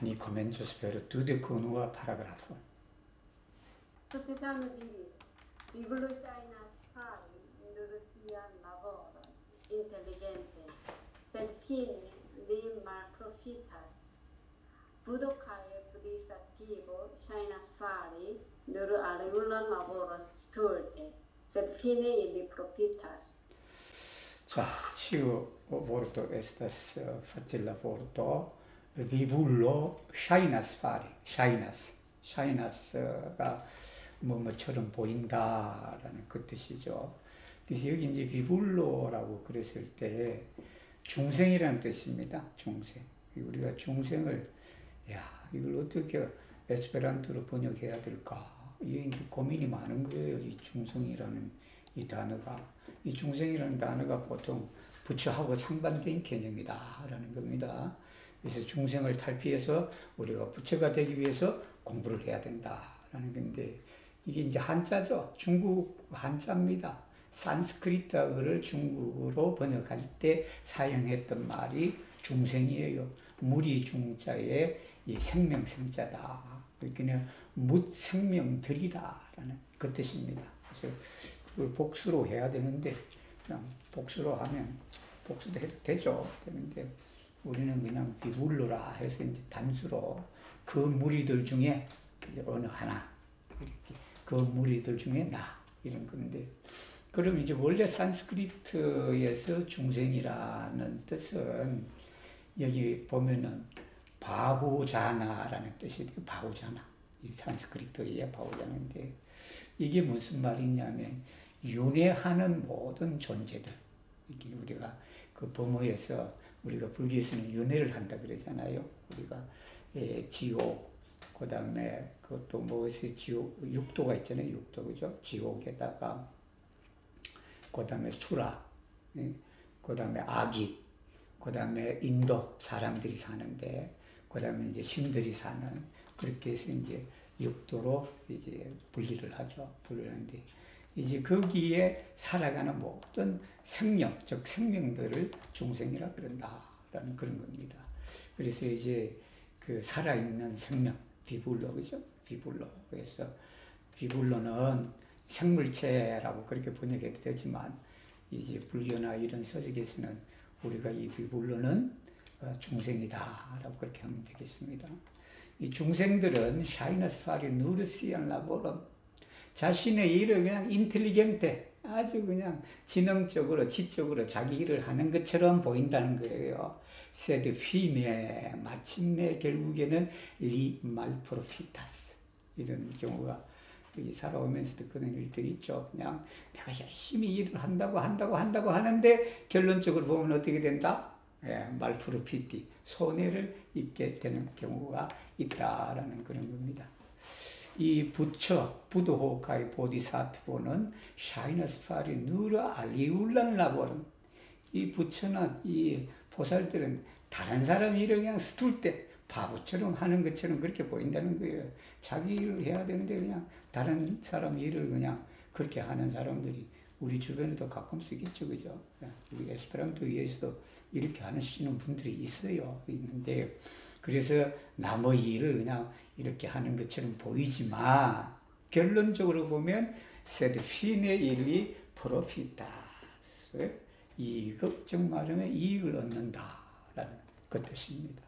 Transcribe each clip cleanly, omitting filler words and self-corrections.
Ni comienzo spero tu de con nuova paragrafo. Successione divis, vivulu ŝajnas fari nur sian laboron intelligente, sed fine li malprofitas. Budo kaj bodhisattvo ŝajnas fari nur aliulan laboron stulte, sed fine ili profitas. 자, ciu vorto estas facila vorto, vivullo ŝajnas fari, ŝaj났가 뭐처럼 보인다라는 그 뜻이죠. 그래서 여기 이제 비불로라고 그랬을 때 중생이라는 뜻입니다. 중생. 우리가 중생을 이걸 어떻게 에스페란토로 번역해야 될까? 이게 고민이 많은 거예요. 이 중생이라는 이 단어가. 이 중생이라는 단어가 보통 부처하고 상반된 개념이다라는 겁니다. 그래서 중생을 탈피해서 우리가 부처가 되기 위해서 공부를 해야 된다라는 건데, 이게 이제 한자죠. 중국 한자입니다. 산스크리트어를 중국어로 번역할 때 사용했던 말이 중생이에요. 무리 중자에 이 생명생자다. 그러니까 묻생명들이라는 그 뜻입니다. 그래서 그걸 복수로 해야 되는데, 그냥 복수로 하면 복수도 해도 되죠. 되는데 우리는 그냥 비불로라 해서 이제 단수로 그 무리들 중에 이제 어느 하나, 이렇게 그 무리들 중에 나, 이런 건데, 그럼 이제 원래 산스크리트에서 중생이라는 뜻은 여기 보면은 바후자나라는 뜻이 돼요. 바후자나. 이 산스크리트의 바후자나인데, 이게 무슨 말이냐면 윤회하는 모든 존재들. 이게 우리가 그 범어에서 우리가 불교에서는 윤회를 한다 그러잖아요. 우리가 지옥, 그 다음에 그것도 무엇이 지옥, 육도가 있잖아요. 육도, 그죠? 지옥에다가 그 다음에 수라, 그 다음에 아기, 그 다음에 인도 사람들이 사는데, 그 다음에 이제 신들이 사는, 그렇게 해서 이제 육도로 이제 분리를 하죠. 분리하는데, 이제 거기에 살아가는 모든 생명, 즉 생명들을 중생이라 그런다라는 그런 겁니다. 그래서 이제 그 살아있는 생명, 비불로, 그죠? 비불로. 그래서 비불로는 생물체라고 그렇게 번역해도 되지만, 이제 불교나 이런 서적에서는 우리가 이 비불로는 중생이다라고 그렇게 하면 되겠습니다. 이 중생들은 샤이너스 파리 누르시안 라보론, 자신의 일을 그냥 인텔리겐테, 아주 그냥 지능적으로, 지적으로 자기 일을 하는 것처럼 보인다는 거예요. 세드 피네, 마침내 결국에는 리 말프로피타스. 이런 경우가 살아오면서도 그런 일들이 있죠. 그냥 내가 열심히 일을 한다고 하는데 결론적으로 보면 어떻게 된다? 말프로피티, 손해를 입게 되는 경우가 있다라는 그런 겁니다. 이 부처, 부도호카이 보디사트보는 샤이너스파리 누르 알리울란 라보는, 이 부처나 이 보살들은 다른 사람 일을 그냥 스툴 때 바보처럼 하는 것처럼 그렇게 보인다는 거예요. 자기 일을 해야 되는데 그냥 다른 사람 일을 그냥 그렇게 하는 사람들이 우리 주변에도 가끔씩 있죠, 그죠? 우리 에스페란토에서도 이렇게 하시는 분들이 있는데, 그래서 남의 일을 그냥 이렇게 하는 것처럼 보이지만, 결론적으로 보면, sed fine illi profitas. 이익, 즉 말하면 이익을 얻는다라는 그 뜻입니다.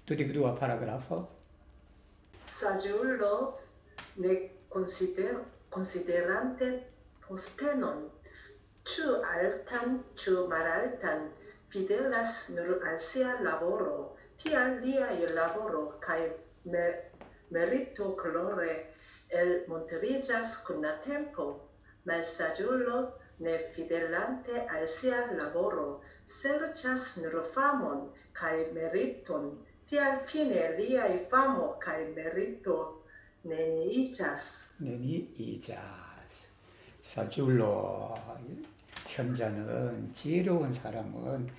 Tutti e due paragrafo. Sagiullo ne considerante postenon, ciu altan, ciu malaltan, fidelas nur al sia laboro, tial liai laboro cae merito colore el monterigas cun tempo, malsagiullo ne fidelante al sia laboro, serĉas nur famon cae meriton, tial fine liai famo cae merito neniiĝas. 사줄로, 현자는, 지혜로운 사람은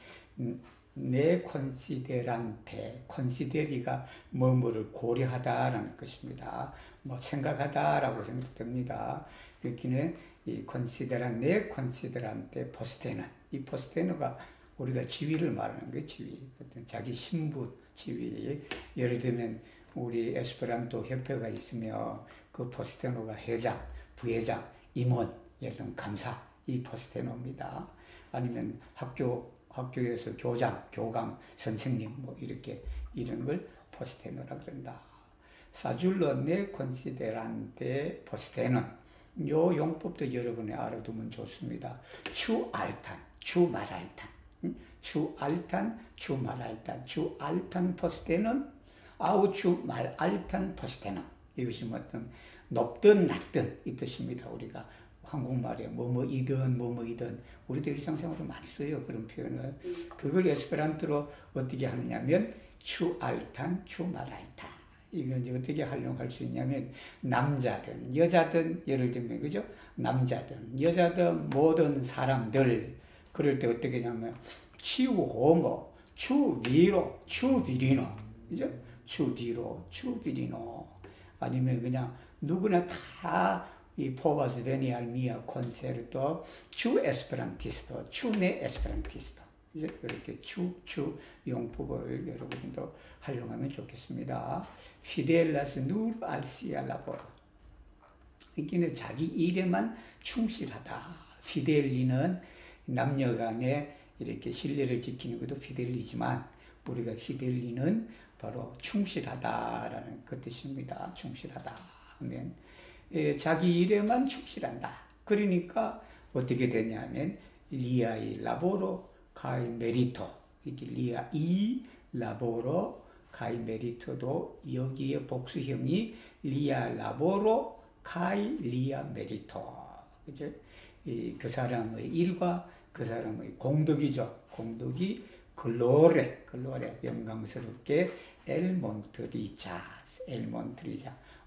내 콘시데란테, 콘시데리가 뭐뭐를 고려하다라는 것입니다. 뭐 생각하다라고 생각됩니다. 여기는 이 콘시데란, 내 콘시데란테 포스테는, 이 포스테너가 우리가 지위를 말하는 거예요. 지위. 어떤 자기 신분 지위. 예를 들면 우리 에스페란토 협회가 있으며 그 포스테노가 회장, 부회장, 임원, 예를 들면 감사, 이 포스테노입니다. 아니면 학교에서 교장, 교감, 선생님 뭐 이렇게 이런 걸 포스테노라 그런다. 사줄로 네 콘시데란테 포스테노. 요 용법도 여러분이 알아두면 좋습니다. 추알탄, 추말알탄, 추알탄, 추말알탄, 추알탄 포스테는 아우 추말알탄 포스테는 이것이 어떤 높든 낮든 이 뜻입니다. 우리가 한국말에 뭐뭐이든 우리도 일상생활로 많이 써요. 그런 표현을. 그걸 에스페란토로 어떻게 하느냐면 추알탄, 추말알탄. 이건 이제 어떻게 활용할 수 있냐면 남자든 여자든 예를 들면 그죠? 남자든 여자든 모든 사람들 그럴 때 어떻게 하냐면 치우호모, 추위로, 추비리노 그죠? 추비로, 추비리노 아니면 그냥 누구나 다 이 포바스 베니알 미아 콘세르토 추 에스페란티스토, 추네 에스페란티스토 이제 이렇게 추 용법을 여러분도 활용하면 좋겠습니다. 피델라스 누르 알시아 라보로. 이게 자기 일에만 충실하다. 피델리는 남녀간에 이렇게 신뢰를 지키는 것도 피델리지만 우리가 피델리는 바로 충실하다라는 그 뜻입니다. 충실하다 하면 자기 일에만 충실한다. 그러니까 어떻게 되냐면 리아이 라보로 카이 메리토 이게 리아 이 라보로 카이 메리토도 여기에 복수형이 리아 라보로 카이 리아 메리토 그죠? 그 사람의 일과 그 사람의 공덕이죠. 공덕이 글로레 영광스럽게 엘몬트리자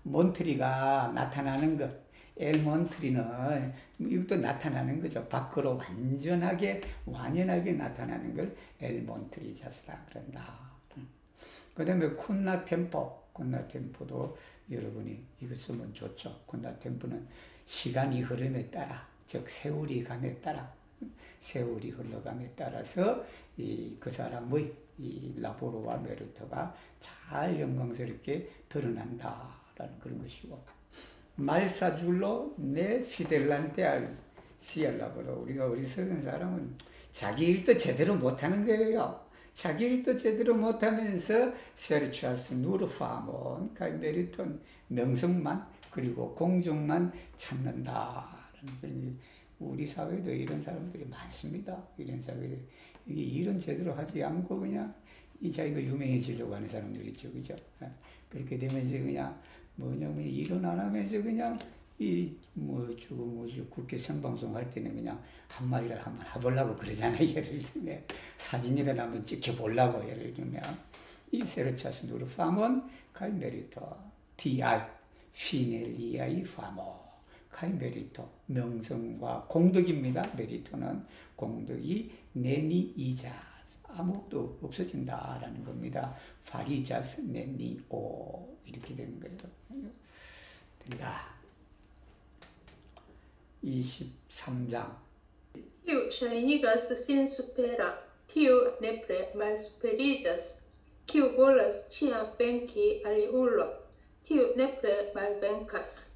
몬트리가 나타나는 것 엘몬트리는 이것도 나타나는 거죠. 밖으로 완연하게 나타나는 걸 엘몬트리자스다 그런다. 그 다음에 쿤나템포도 여러분이 이거 쓰면 좋죠. 쿤나템포는 시간이 흐름에 따라 즉 세월이 흘러감에 따라서 그 사람의 이 라보로와 메르토가 잘 영광스럽게 드러난다라는 그런 것이고 말사줄로 네 피델란테 알시알라보로 우리가 어리석은 사람은 자기 일도 제대로 못하는 거예요. 자기 일도 제대로 못하면서 세르차스 누르파몬 메리톤 명성만 그리고 공정만 찾는다라는 우리 사회도 이런 사람들이 많습니다. 이런 사회들 일은 제대로 하지 않고 그냥 이 자기가 유명해지려고 하는 사람들이 있죠, 그죠? 그렇게 되면서 그냥 뭐냐면 일은 안 하면서 그냥 국회 생방송 할 때는 그냥 한 마디라도 한번 해보려고 그러잖아요. 예를 들면 사진이라도 한번 찍혀보려고 예를 들면 이 세르차스 누르 파몬 카이 메리토 TR 피넬리아이 파모 카이 메리토 명성과 공덕입니다. 메리토는 공덕이 네니 이자 아무것도 없어진다라는 겁니다. 파리자스 네니 오 이렇게 되는 거예요. 된다. 23장 Tiu ŝajnigas sin supera, tio nepre malsuperiĝas. Kiu volas ĉiam venki aliulon, tiu nepre malvenkas.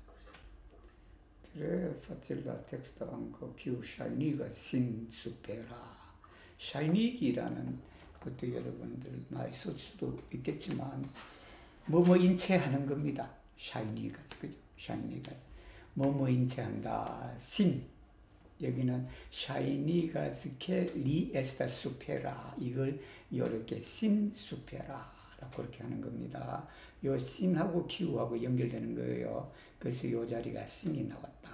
Tre facile 텍스트 않고 kiu ŝajnigas sin supera. 샤이닉이라는 것도 여러분들 많이 쓸 수도 있겠지만 뭐뭐 인체하는 겁니다. 샤이니가 그죠? 샤이니가 뭐뭐 인체한다. 신 여기는 샤이니가스케 리에스타 수페라 이걸 이렇게 신 수페라라고 그렇게 하는 겁니다. 요 신하고 키우하고 연결되는 거예요. 그래서 요 자리가 신이 나왔다.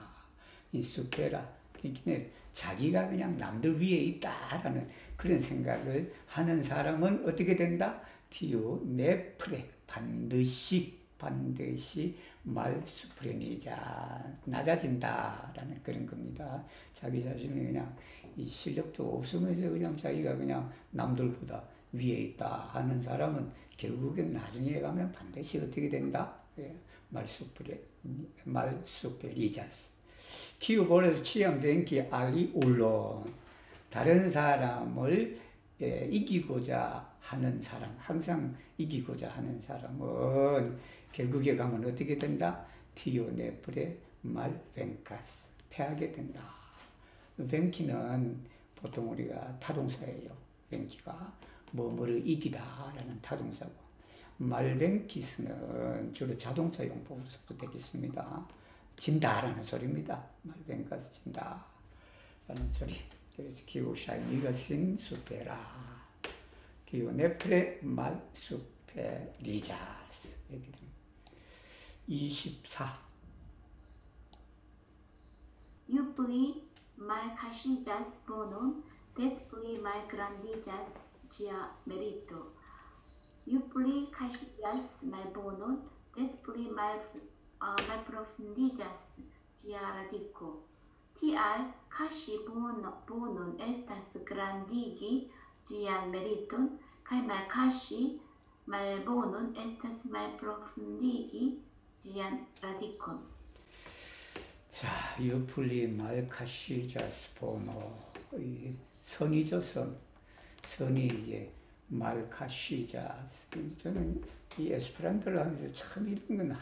이 수페라 그러니까 자기가 그냥 남들 위에 있다라는 그런 생각을 하는 사람은 어떻게 된다? 티오 네프레 반드시 말수프레니자 낮아진다라는 그런 겁니다. 자기 자신이 그냥 이 실력도 없으면서 그냥 자기가 그냥 남들보다 위에 있다 하는 사람은 결국엔 나중에 가면 반드시 어떻게 된다? 말수페리자스 키우볼에서 취한 뱅키 알리 울론 다른 사람을 이기고자 하는 사람, 항상 이기고자 하는 사람은 결국에 가면 어떻게 된다? 티오 네프레 말 벤카스, 패하게 된다. 벤키는 보통 우리가 타동사예요. 벤키가 뭐뭐를 이기다라는 타동사고, 말벤키스는 주로 자동차 용법으로서 되겠습니다. 진다라는 소리입니다. 말벤카스 진다 라는 소리. 그래서 기호 샤이니가 신 수페라, 기호 네프레 말 수페리자스. 24. Iupli mal casillas bonum, despli mal grandillas gia merito. Iupli casillas mal bonum, despli mal profundillas gia radico. Tial casi bonum estas grandigi gian meriton, kai mal casi mal bonum estas mal profundigi gian radicon. 자, 유플리 말카시자스포노, 선이죠, 선. 선이 이제 말카시자스. 저는 이 에스페란토를 하면서 참 이런 건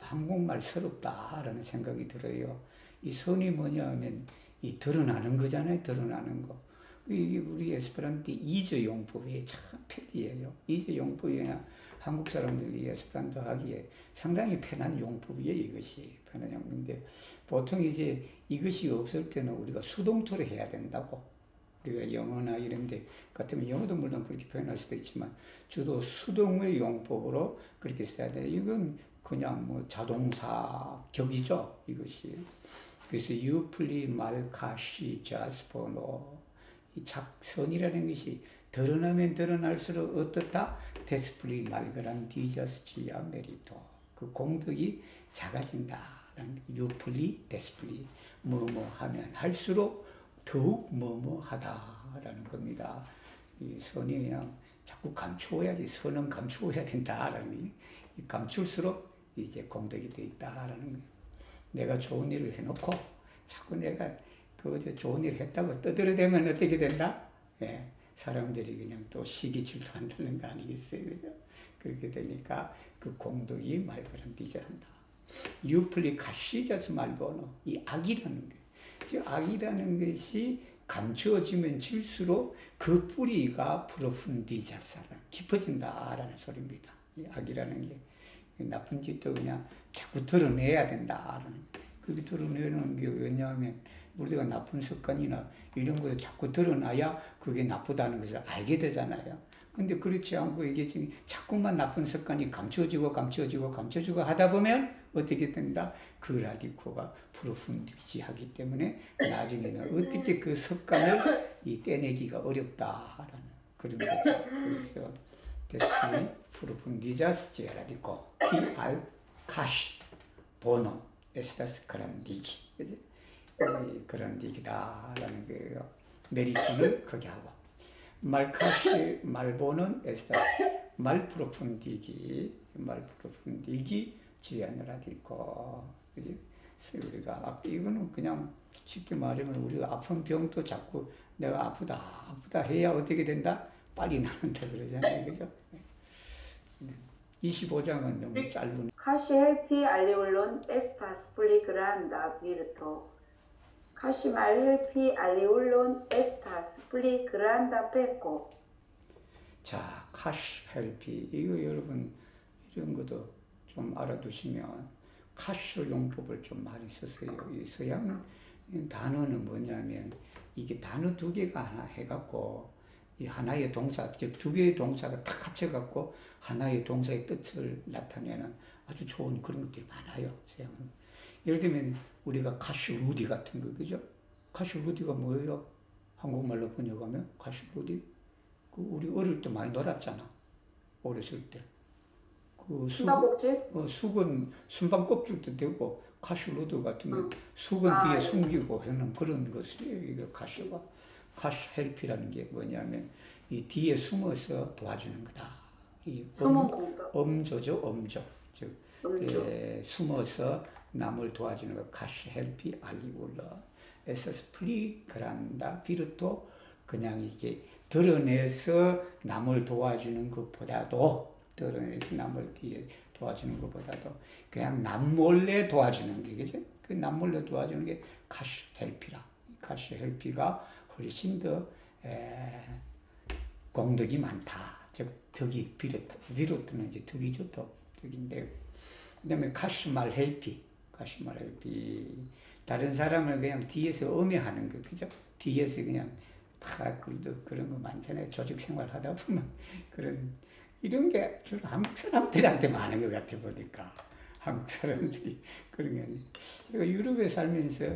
한국말스럽다라는 생각이 들어요. 이 선이 뭐냐 하면 이 드러나는 거잖아요, 드러나는 거. 우리 에스페란토 이저 용법이 참 편리해요. 이저 용법이 한국 사람들이 에스페란토 하기에 상당히 편한 용법이에요, 이것이. 편한 용법인데, 보통 이제 이것이 없을 때는 우리가 수동태로 해야 된다고. 우리가 영어나 이런 데 같으면 영어도 물론 그렇게 표현할 수도 있지만, 주로 수동의 용법으로 그렇게 써야 돼요. 이건 그냥 뭐 자동사 격이죠, 이것이. 그래서 유플리 말카시 자스포노, 이 작선이라는 것이 드러나면 드러날수록 어떻다? 데스플리 말그란 디저스지아 메리토. 그 공덕이 작아진다라는 유플리 데스플리, 뭐뭐 하면 할수록 더욱 뭐뭐 하다라는 겁니다. 이 선이 그냥 자꾸 감추어야지, 선은 감추어야 된다라는, 감출수록 이제 공덕이 돼 있다라는 거예요. 내가 좋은 일을 해놓고 자꾸 내가 좋은 일을 했다고 떠들어대면 어떻게 된다? 예, 사람들이 그냥 또 시기 질투한다는 거 아니겠어요, 그죠? 그렇게 되니까 그 공덕이 말그란 디저한다. 유플리 카시자스 말보노, 이 악이라는 게, 즉 악이라는 것이 감추어지면 질수록 그 뿌리가 프로푼디자사다, 깊어진다라는 소리입니다. 이 악이라는 게 나쁜 짓도 그냥 자꾸 드러내야 된다라는, 그게 드러내는 게 왜냐하면 우리가 나쁜 습관이나 이런 것을 자꾸 드러나야 그게 나쁘다는 것을 알게 되잖아요. 근데 그렇지 않고 이게 지금 자꾸만 나쁜 습관이 감춰지고 하다 보면 어떻게 된다? 그 라디코가 프로푼디지하기 때문에 나중에는 어떻게 그 습관을 떼내기가 어렵다라는 그런 거죠. 그래서 데스피 프로푼디자스 라디코 티알 카시 보노 에스타스 그란디기, 그런 얘기다라는 거예요. 메리톤을 거기 하고, 말카시 말보는 에스타스 말프로푼디기 지안이라도 있고, 그지? 우리가 이거는 그냥 쉽게 말하면 우리가 아픈 병도 자꾸 내가 아프다 해야 어떻게 된다? 빨리 낫는다 그러잖아요, 그죠? 25장은 너무 짧은. Casi helpi aliulum estas pli granda virto. Casi mal helpi aliulum estas pli granda pecco. 자, 카시 헬피, 이거 여러분 이런 것도 좀 알아두시면 카시 용법을 좀 많이 쓰세요. 이 서양 단어는 뭐냐면 이게 단어 두 개가 하나 해갖고 이 하나의 동사, 즉 두 개의 동사가 탁 합쳐갖고 하나의 동사의 뜻을 나타내는 아주 좋은 그런 것들이 많아요, 서양은. 예를 들면 우리가 카슈루디 같은 거, 그죠? 카슈루디가 뭐예요? 한국말로 번역하면 카슈루디? 그 우리 어릴 때 많이 놀았잖아, 어렸을 때. 그 숨바꼭질? 수건, 숨방꼭질도 되고, 카슈루드 같으면 수건 뒤에 숨기고 하는 그런 것이에요, 이게 카슈가. 카슈 헬피라는 게 뭐냐면 이 뒤에 숨어서 도와주는 거다. 이 엄조죠, 엄조. 즉 숨어서 남을 도와주는 거. 카슈 헬피 알리울러 에서스 프리 그란다 비르토 그냥 이게 드러내서 남을 도와주는 것보다도 그냥 남몰래 도와주는 게, 그죠? 그 남몰래 도와주는 게 카시 헬피라. 카시 헬피가 훨씬 더 공덕이 많다. 즉 덕이 비롯되는 이제 덕이죠. 덕인데, 그다음에 카시말 헬피. 다른 사람을 그냥 뒤에서 음해하는 거, 그죠? 뒤에서 그냥 그런 거 많잖아요. 조직 생활 하다 보면 이런 게 주로 한국 사람들한테 많은 것 같아 보니까. 한국 사람들이 그런 게 아니에요. 제가 유럽에 살면서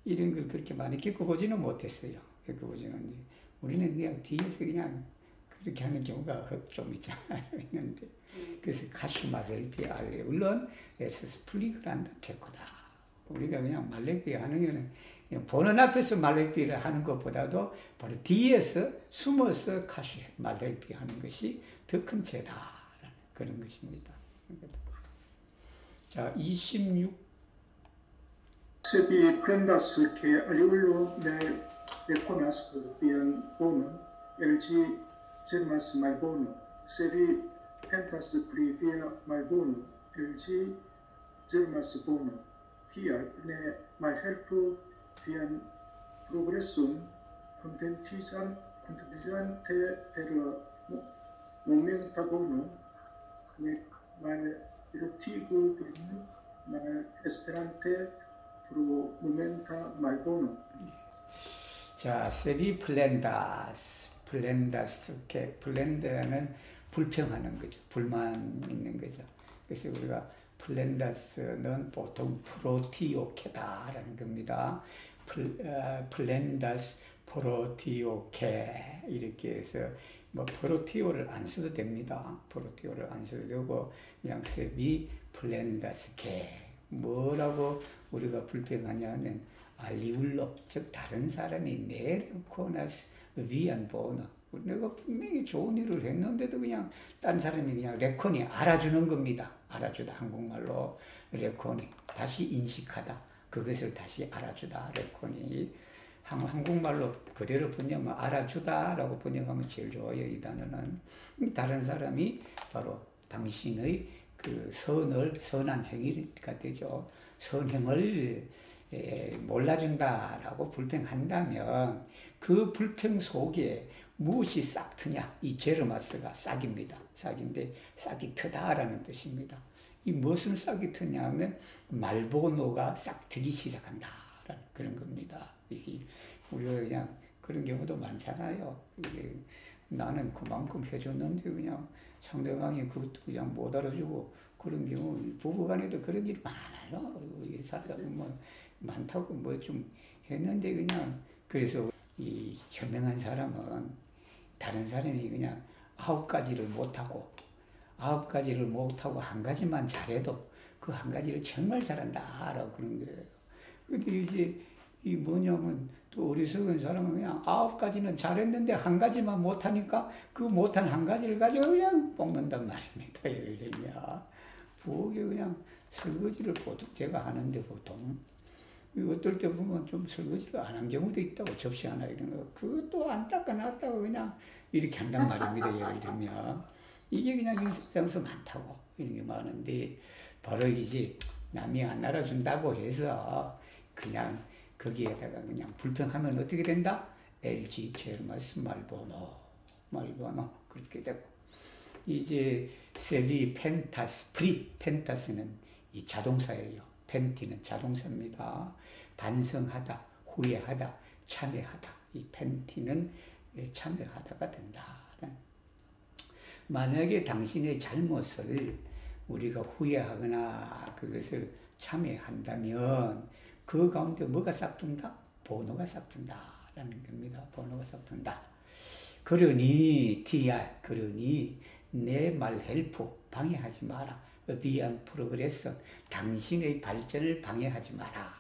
이런 걸 그렇게 많이 겪어보지는 못했어요. 우리는 그냥 뒤에서 그냥 그렇게 하는 경우가 좀 있잖아요. 있는데. 그래서 카시마렐피 알레 물론 에스스 플리그란다 페코다. 우리가 그냥 말레피 하는 거는 그냥 보는 앞에서 말레피를 하는 것보다도 바로 뒤에서 숨어서 카시 말레피 하는 것이 더 큰 죄다라는 그런 것입니다. 자, 26. Sebi prendas que aliulo me reconas bien bono, LG germas mal bono. Sebi pentas pri via mal bono, LG germas bono. Tial ne malhelpo vian progressum contentigante per momenta bono, ne malrotigo mal esperante pro momenta mal bono. 자, 세비 플렌다스, 플렌다는 불평하는 거죠. 불만 있는 거죠. 그래서 우리가 플렌다스는 보통 프로티오케다라는 겁니다. 플렌다스 프로티오케 이렇게 해서 뭐 프로티오를 안 써도 됩니다. 프로티오를 안 써도 되고 그냥 세비 플렌다스케. 뭐라고 우리가 불평하냐면 알리울로, 즉 다른 사람이 내려놓고 나서 위안 보너. 내가 분명히 좋은 일을 했는데도 그냥 딴 사람이 그냥 레콘이 알아주는 겁니다. 알아주다. 한국말로 레콘이 다시 인식하다. 그것을 다시 알아주다. 레콘이 한국말로 그대로 번역하면 알아주다라고 번역하면 제일 좋아요. 이 단어는 다른 사람이 바로 당신의 그 선한 행위가 되죠. 선행을 몰라준다라고 불평한다면 그 불평 속에 무엇이 싹트냐? 이 제르마스가 싹입니다. 싹인데 싹이 트다라는 뜻입니다. 이 무슨 싹이 트냐 하면 말보노가 싹트기 시작한다라는 그런 겁니다. 이게 우리가 그냥 그런 경우도 많잖아요. 이게 나는 그만큼 해줬는데 그냥 상대방이 그것도 그냥 못 알아주고 그런 경우 부부간에도 그런 일이 많아요. 사다 보면 많다고 뭐 좀 했는데 그냥 그래서 이 현명한 사람은 다른 사람이 그냥 9가지를 못하고 한 가지만 잘해도 그 한 가지를 정말 잘한다라고 그런 거예요. 근데 이제 이 뭐냐면 또 어리석은 사람은 그냥 9가지는 잘했는데 한 가지만 못하니까 그 못한 한 가지를 가지고 그냥 볶는단 말입니다. 예를 들면 부엌에 그냥 설거지를 보통 제가 하는데 보통 어떨 때 보면 좀 설거지를 안 한 경우도 있다고. 접시 하나 이런 거 그것도 안 닦아놨다고 그냥 이렇게 한단 말입니다. 예를 들면 이게 그냥 이 세상에서 많다고 이런 게 많은데 바로 이제 남이 안 알아준다고 해서 그냥 거기에다가 그냥 불평하면 어떻게 된다? LG 제르마스 말보노 그렇게 되고 이제 세비 펜타스 펜타스는 이 자동사예요. 펜티는 자동사입니다. 반성하다, 후회하다, 참회하다. 이 펜티는 참회하다가 된다. 만약에 당신의 잘못을 우리가 후회하거나 그것을 참회한다면 그 가운데 뭐가 싹든다? 번호가 싹든다라는 겁니다. 번호가 싹든다. 그러니 내 말 헬프 방해하지 마라. 위안 프로그레스 당신의 발전을 방해하지 마라.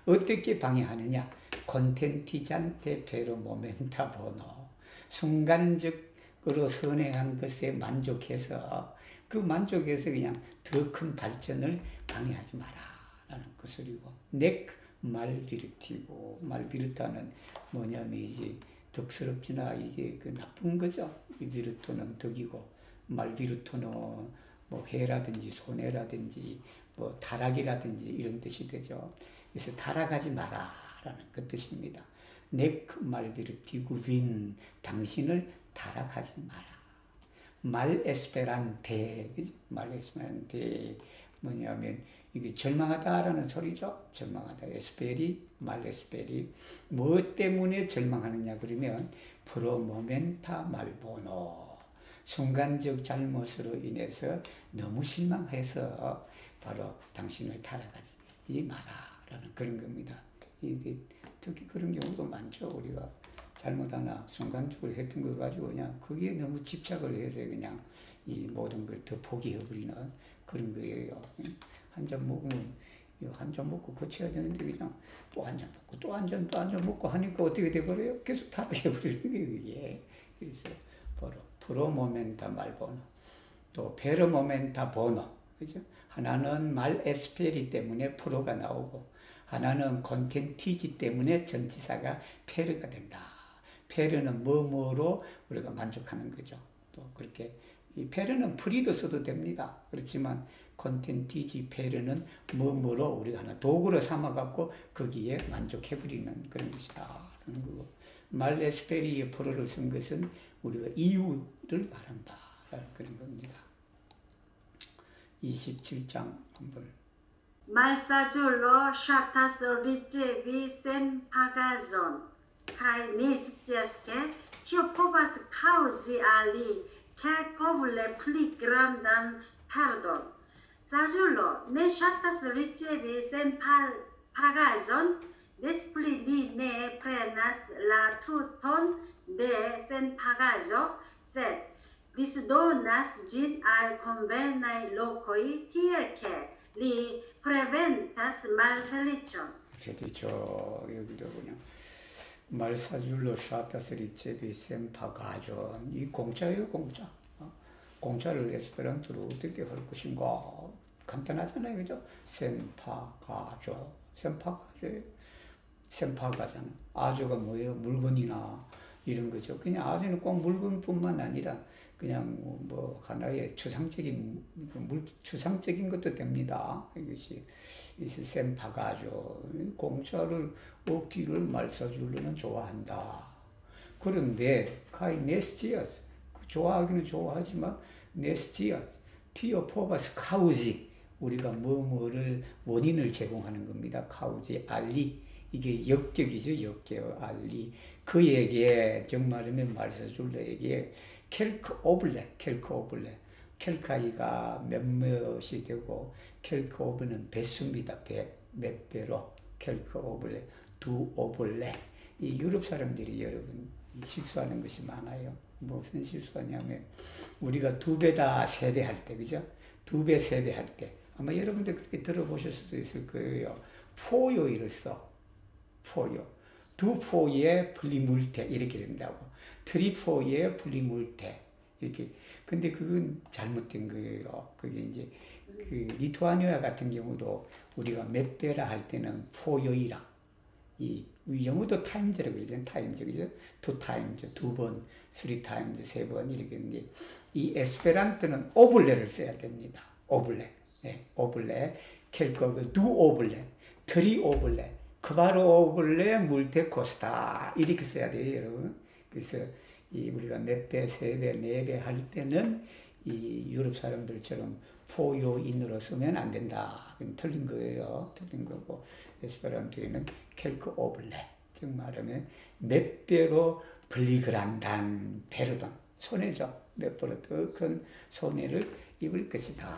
어떻게 방해하느냐? 콘텐티잔테 페로 모멘타 보노 순간적으로 선행한 것에 만족해서 그 만족해서 그냥 더 큰 발전을 방해하지 마라 라는 것이고 넥 말비르티고 말비르타는 뭐냐면 이제 덕스럽지나 이게 그 나쁜 거죠. 이 비루토는 덕이고 말비루토는 뭐 해라든지 손해라든지 뭐 타락이라든지 이런 뜻이 되죠. 그래서 타락하지 마라라는 그 뜻입니다. 넥 말비루티구 윈 당신을 타락하지 마라. 말 에스페란테, 말 에스페란테 뭐냐면 이게 절망하다라는 소리죠. 절망하다. 에스페리, 말 에스페리. 뭐 때문에 절망하느냐 그러면 프로 모멘타 말보노. 순간적 잘못으로 인해서 너무 실망해서 바로 당신을 타락하지 마라라는 그런 겁니다. 이게 특히 그런 경우도 많죠. 우리가 잘못 하나 순간적으로 했던 거 가지고 그냥 거기에 너무 집착을 해서 그냥 이 모든 걸 더 포기해버리는 그런 거예요. 한 잔 먹으면 한 잔 먹고 고쳐야 되는데 그냥 또 한 잔 먹고 또 한 잔 먹고 하니까 어떻게 돼버려요? 계속 타락해버리는 거예요. 이게. 그래서 바로 프로 모멘타 말보노 또 페르 모멘타 보노 그죠? 하나는 말 에스페리 때문에 프로가 나오고 하나는 콘텐티지 때문에 전치사가 페르가 된다. 페르는 뭐뭐로 우리가 만족하는 거죠. 또 그렇게 이 페르는 프리도 써도 됩니다. 그렇지만 콘텐티지 페르는 뭐뭐로 우리가 하나 도구로 삼아갖고 거기에 만족해버리는 그런 것이다. 그런 거고 말 에스페리의 프로를 쓴 것은 우리가 이유를 말한다. 그런 겁니다. 27장 한번. Malsagiulo shatas ricevi sen pagazon, kai nisciasque, tio povas causi ali, calcovule pli grandan pardon. Sagiulo ne shatas ricevi sen pagazon, des pli li ne prenas la tuton de sen pagazo, sed disdonas gin al convenai locoi, tiel che li preventas malfelicion. 그렇죠. 여기도 그냥 말사줄로 샤타스 리체비 셈파가죠. 이 공짜예요, 공짜. 공짜를 에스페란토로 어떻게 할 것인가? 간단하잖아요, 그죠? 셈파가죠. 셈파가죠. 셈파가잖아. 아조가 뭐예요? 물건이나 이런 거죠. 그냥 아조는 꼭 물건뿐만 아니라 그냥 뭐 하나의 추상적인 것도 됩니다. 이것이 셈파가죠. 공짜를 얻기를 말사줄로는 좋아한다. 그런데 카이 네스티아스 좋아하기는 좋아하지만 네스티아스 티오 포바스 카우지 우리가 뭐뭐를 원인을 제공하는 겁니다. 카우지 알리 이게 역격이죠. 역격 알리 그에게 정말이면 말사줄로에게 켈크 오블레, 켈카이가 몇몇이 되고 켈크 오블은 배수입니다. 몇 배로 켈크 오블레, 두 오블레. 이 유럽 사람들이 여러분 실수하는 것이 많아요. 무슨 실수하냐면 우리가 두 배다 세 배 할 때, 그죠? 두 배, 세 배 할 때 아마 여러분들 그렇게 들어보실 수도 있을 거예요. 포요를 써. 포요. 두 포에 분리물태 이렇게 된다고. 트리포에 분리물태 이렇게. 근데 그건 잘못된 거예요. 그게 이제 그 리투아니아 같은 경우도 우리가 몇 배라 할 때는 포요이라 이 영어도 타임즈라고 그러잖아요. 타임즈 그죠? 투 타임즈 두 번, 쓰리 타임즈 세 번 이렇게 했는데 이 에스페란토는 오블레를 써야 됩니다. 오블레, 네, 오블레, 켈거그 두 오블레, 트리 오블레, 크바로 오블레 물테 코스타 이렇게 써야 돼요, 여러분. 그래서 이 우리가 몇 배, 세 배, 네 배 할 때는 이 유럽 사람들처럼 포요인으로 쓰면 안 된다. 그건 틀린 거예요. 틀린 거고 에스페란토에는 켈크 오블레 즉 말하면 몇 배로 블리그란단 페르돈 손해죠. 몇 배로 더 큰 손해를 입을 것이다.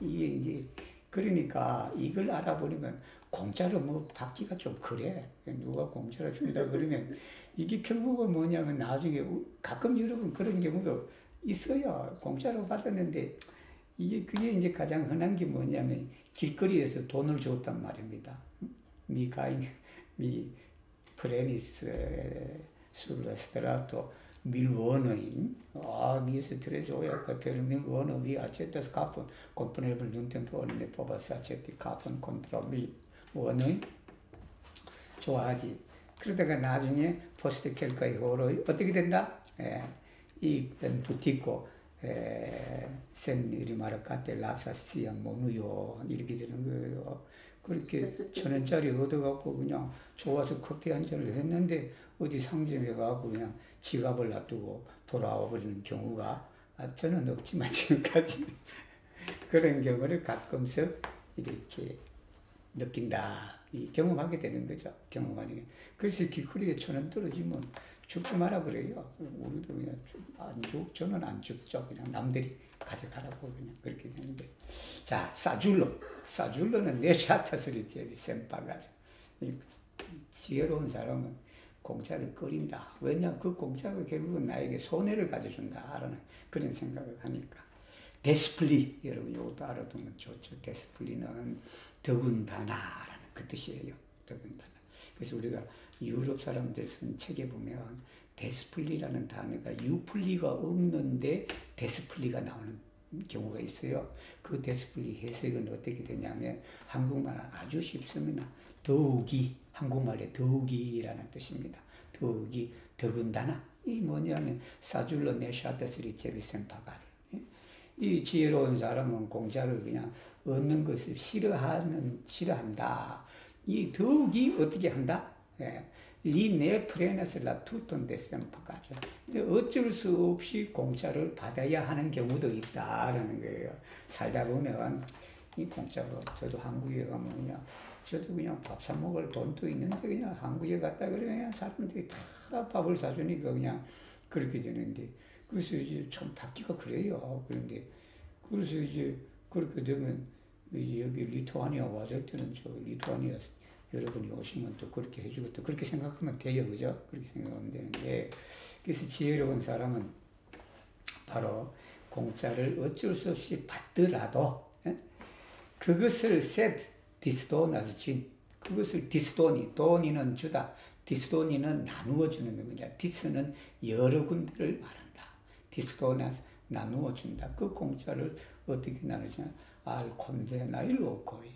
이게 이제 그러니까 이걸 알아보니까 공짜로 뭐 받기가 좀 그래. 누가 공짜로 준다 그러면 이게 결국은 뭐냐면 나중에 가끔 여러분 그런 경우도 있어요. 공짜로 받았는데 그게 이제 가장 흔한 게 뭐냐면 길거리에서 돈을 줬단 말입니다. 미 프레미스 sul strato Milvonoin, mi se trezoia că per Milvono vi accetas capon, comprenebil de un tempo ne povas accetti capon contra Milvonoin. 좋아하지. 그러다가 나중에 포스트 켈카이 호로 어떻게 된다? 이 부티코 센 리마르카테 라사시아 모누요 이렇게 되는 거예요. 그렇게 1,000원짜리 얻어갖고 그냥 좋아서 커피 한 잔을 했는데 어디 상점에 가고 그냥 지갑을 놔두고 돌아와 버리는 경우가 저는 없지만 지금까지 그런 경우를 가끔씩 이렇게 느낀다. 경험하게 되는 거죠. 경험하는 게. 그래서 길거리에 1,000원 떨어지면 죽지 마라 그래요. 우리도 그냥 저는 안 죽죠. 그냥 남들이 가져가라고 그냥 그렇게 되는데. 자, 사줄로는 네샤타스리 제비 센파가죠. 지혜로운 사람은 공짜를 끓인다. 왜냐, 그 공짜가 결국은 나에게 손해를 가져준다라는 그런 생각을 하니까. 데스플리, 여러분 이것도 알아두면 좋죠. 데스플리는 더군다나라는 그 뜻이에요. 더군다나. 그래서 우리가 유럽 사람들 쓴 책에 보면 데스플리라는 단어가 유플리가 없는데 데스플리가 나오는 경우가 있어요. 그 데스플리 해석은 어떻게 되냐면 한국말 아주 쉽습니다. 더욱이, 한국말의 더욱이라는 뜻입니다. 더욱이, 더군다나. 이 뭐냐면 사줄로 네샤테스리 제비센파가르. 이 지혜로운 사람은 공짜를 그냥 얻는 것을 싫어한다. 이 더욱이 어떻게 한다? 리네 프레나스라 투톤 데센파가죠. 어쩔 수 없이 공짜를 받아야 하는 경우도 있다라는 거예요. 살다 보면 이 공짜로 저도 한국에 가면 그냥 저도 그냥 밥 사 먹을 돈도 있는데 그냥 한국에 갔다 그러면 사람들이 다 밥을 사주니까 그냥 그렇게 되는데 그래서 이제 참 받기가 그래요. 그런데 그래서 이제 그렇게 되면 이제 여기 리투아니아 왔을 때는 저 리투아니아 여러분이 오시면 또 그렇게 해주고 또 그렇게 생각하면 돼요. 그죠? 그렇게 생각하면 되는데 그래서 지혜로운 사람은 바로 공짜를 어쩔 수 없이 받더라도 그것을 디스도나스 진 그것을 돈이는 주다. 디스도니는 나누어 주는 겁니다. 디스는 여러 군데를 말한다. 디스도나스 나누어 준다. 그 공짜를 어떻게 나누냐? 콘베나일로 거의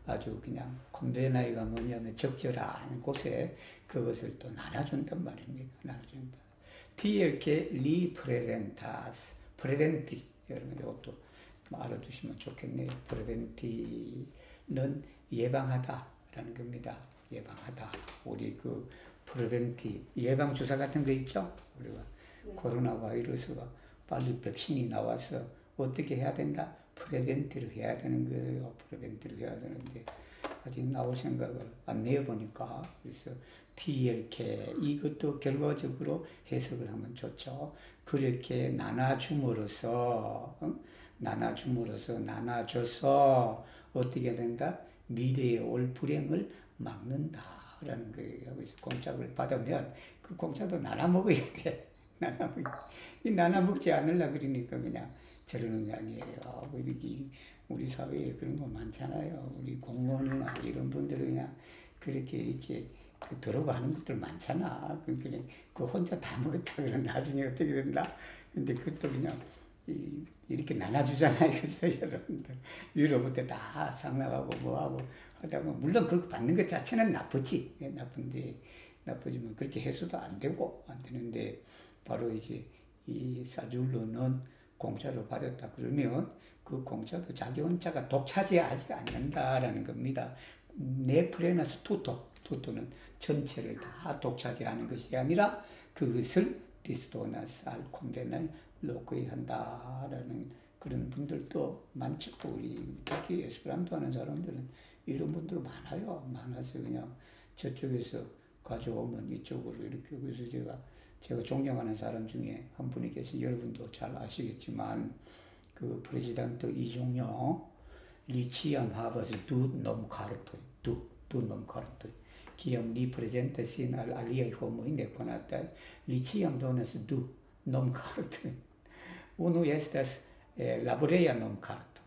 아주 그냥 콘베나이가 뭐냐면 적절한 곳에 그것을 또 나눠준단 말입니다. 나눠준다. TLK 리프레젠타스 프레벤티 여러분 이것도 알아두시면 좋겠네요. 프레벤티는 예방하다라는 겁니다. 예방하다. 우리 그 프레벤티 예방 주사 같은 거 있죠? 우리가 코로나 바이러스가 빨리 백신이 나와서 어떻게 해야 된다? 프레벤티를 해야 되는 거예요. 프레벤티를 해야 되는데 아직 나올 생각을 안 내어보니까 그래서 TLK 이것도 결과적으로 해석을 하면 좋죠. 그렇게 나눠줌으로써 나눠줘서 어떻게 된다? 미래에 올 불행을 막는다라는 거예요. 그래서 공짜를 받으면 그 공짜도 나눠 먹어야 돼. 나눠 먹지 않으려고 그러니까 그냥 저러는 게 아니에요. 우리 사회에 그런 거 많잖아요. 우리 공무원이나 이런 분들은 그냥 그렇게 이렇게 들어가 하는 것들 많잖아. 그러니까 그 혼자 다 먹었다 그러면 나중에 어떻게 된다? 근데 그것도 그냥 이렇게 나눠주잖아요. 그죠, 여러분들. 위로부터 다 상나가고 뭐하고 하다 보면 물론 그렇게 받는 것 자체는 나쁘지. 나쁘지만 그렇게 해서도 안 되는데 바로 이제 이 사줄로는 공짜로 받았다 그러면 그 공짜도 자기 혼자가 독차지하지 않는다라는 겁니다. 네프레나스 투토는 전체를 다 독차지하는 것이 아니라 그것을 디스도나스 알콘베나이 로그이 한다라는 그런 분들도 많죠. 우리 특히 에스페란토 하는 사람들은 이런 분들 많아요. 많아서 그냥 저쪽에서 가져오면 이쪽으로 이렇게 그래서 제가 존경하는 사람 중에 한 분이 계시 여러분도 잘 아시겠지만 그 프레지던트 이종영 리치암 하버스 두 nom cartoi kiam li presentas al aliaj homoj nekonataj liciam donas du nom cartoi unu estas laboreja nom carto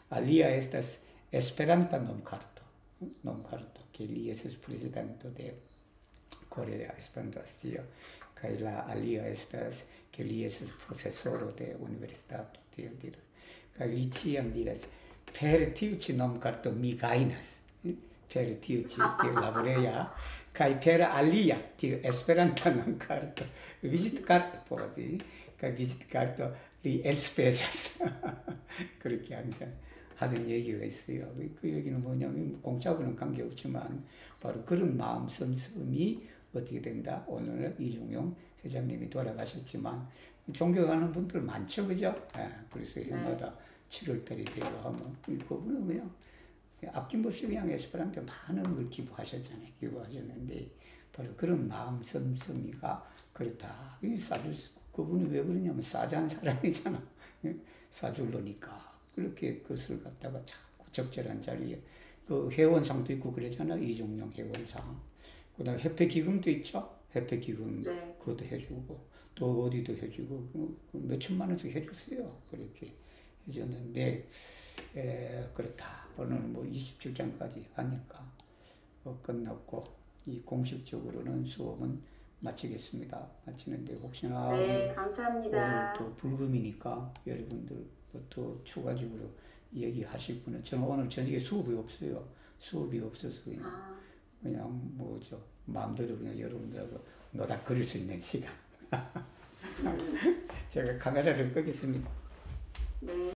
alia estas esperanta nom carto ke li estas prezidanto de Korea Esperanto Asocio kaj la alia estas ke li estas profesoro de universitato tiel diras kaj li ĉiam diras per tiu ĉi nomkarto mi gajnas per dirci la Borea, kai per alia di Esperanto non carta, visit carta poi, kai visit carta di Elspezas. 그렇게 항상 하던 얘기가 있어요. 그 얘기는 뭐냐면 공짜하고는 관계없지만 바로 그런 마음 씀씀이 어떻게 된다. 오늘 이중용 회장님이 돌아가셨지만 존경하는 분들 많죠, 그죠? 그래서 해마다 7월달이 되고 하면 그분은 그냥 아낌없이 그냥 에스페란토에 많은 걸 기부하셨잖아요. 기부하셨는데 바로 그런 마음 씀씀이가 그렇다. 그분이 왜 그러냐면 싸잔 사람이잖아. 싸줄러니까 그렇게 그것을 갖다가 자꾸 적절한 자리에 그 회원상도 있고 그러잖아. 이종용 회원상. 그다음에 협회기금도 있죠. 협회기금 네. 그것도 해주고 또 어디도 해주고 몇 천만 원씩 해줬어요. 그렇게 해줬는데 그렇다. 오늘은 뭐 27장까지 하니까 끝났고 이 공식적으로는 수업은 마치겠습니다. 마치는데 혹시나 네, 감사합니다. 오늘 또 불금이니까 여러분들 또 추가적으로 얘기하실 분은 저는 오늘 저녁에 수업이 없어요. 수업이 없어서 그냥 뭐죠 마음대로 그냥 여러분들하고 노닥거릴 수 있는 시간. 제가 카메라를 끄겠습니다. 네.